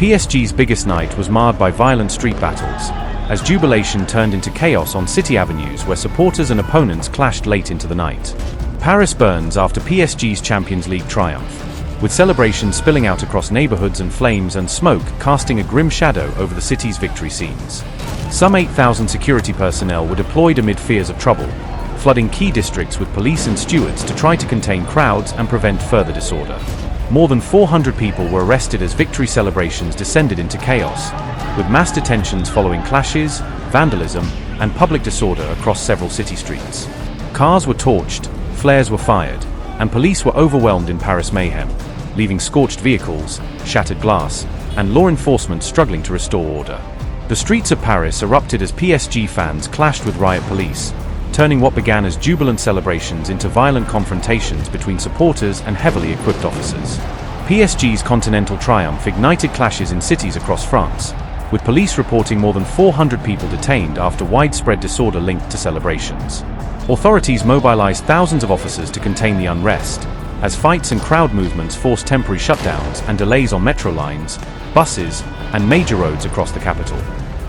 PSG's biggest night was marred by violent street battles, as jubilation turned into chaos on city avenues where supporters and opponents clashed late into the night. Paris burns after PSG's Champions League triumph, with celebrations spilling out across neighborhoods and flames and smoke casting a grim shadow over the city's victory scenes. Some 8,000 security personnel were deployed amid fears of trouble, flooding key districts with police and stewards to try to contain crowds and prevent further disorder. More than 400 people were arrested as victory celebrations descended into chaos, with mass detentions following clashes, vandalism, and public disorder across several city streets. Cars were torched, flares were fired, and police were overwhelmed in Paris mayhem, leaving scorched vehicles, shattered glass, and law enforcement struggling to restore order. The streets of Paris erupted as PSG fans clashed with riot police, turning what began as jubilant celebrations into violent confrontations between supporters and heavily equipped officers. PSG's continental triumph ignited clashes in cities across France, with police reporting more than 400 people detained after widespread disorder linked to celebrations. Authorities mobilized thousands of officers to contain the unrest, as fights and crowd movements forced temporary shutdowns and delays on metro lines, buses, and major roads across the capital.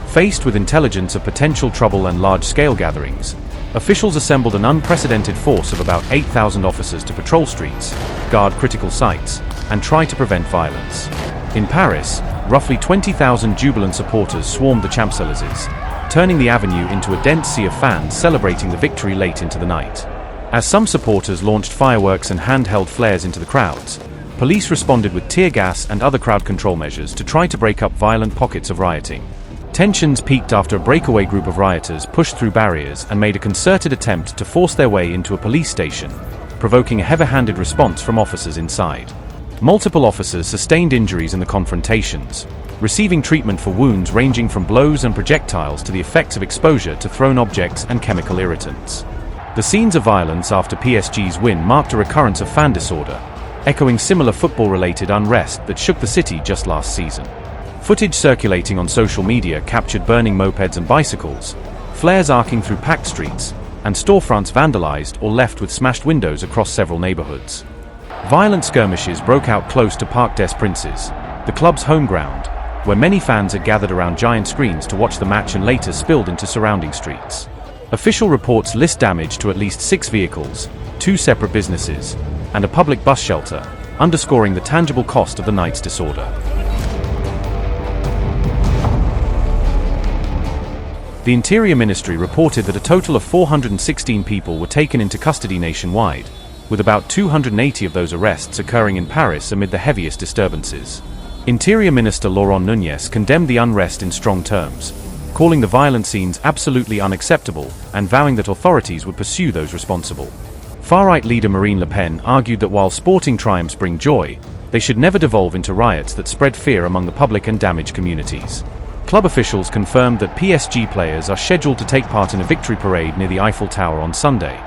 Faced with intelligence of potential trouble and large-scale gatherings, officials assembled an unprecedented force of about 8,000 officers to patrol streets, guard critical sites, and try to prevent violence. In Paris, roughly 20,000 jubilant supporters swarmed the Champs-Élysées, turning the avenue into a dense sea of fans celebrating the victory late into the night. As some supporters launched fireworks and handheld flares into the crowds, police responded with tear gas and other crowd control measures to try to break up violent pockets of rioting. Tensions peaked after a breakaway group of rioters pushed through barriers and made a concerted attempt to force their way into a police station, provoking a heavy-handed response from officers inside. Multiple officers sustained injuries in the confrontations, receiving treatment for wounds ranging from blows and projectiles to the effects of exposure to thrown objects and chemical irritants. The scenes of violence after PSG's win marked a recurrence of fan disorder, echoing similar football-related unrest that shook the city just last season. Footage circulating on social media captured burning mopeds and bicycles, flares arcing through packed streets, and storefronts vandalized or left with smashed windows across several neighborhoods. Violent skirmishes broke out close to Parc des Princes, the club's home ground, where many fans had gathered around giant screens to watch the match and later spilled into surrounding streets. Official reports list damage to at least 6 vehicles, 2 separate businesses, and a public bus shelter, underscoring the tangible cost of the night's disorder. The Interior Ministry reported that a total of 416 people were taken into custody nationwide, with about 280 of those arrests occurring in Paris amid the heaviest disturbances. Interior Minister Laurent Nunez condemned the unrest in strong terms, calling the violent scenes absolutely unacceptable and vowing that authorities would pursue those responsible. Far-right leader Marine Le Pen argued that while sporting triumphs bring joy, they should never devolve into riots that spread fear among the public and damage communities. Club officials confirmed that PSG players are scheduled to take part in a victory parade near the Eiffel Tower on Sunday,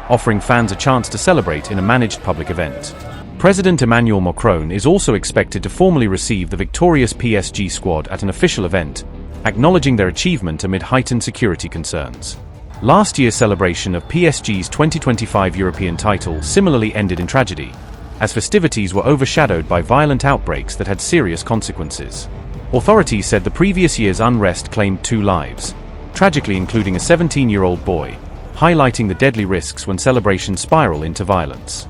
offering fans a chance to celebrate in a managed public event. President Emmanuel Macron is also expected to formally receive the victorious PSG squad at an official event, acknowledging their achievement amid heightened security concerns. Last year's celebration of PSG's 2025 European title similarly ended in tragedy, as festivities were overshadowed by violent outbreaks that had serious consequences. Authorities said the previous year's unrest claimed 2 lives, tragically including a 17-year-old boy, highlighting the deadly risks when celebrations spiral into violence.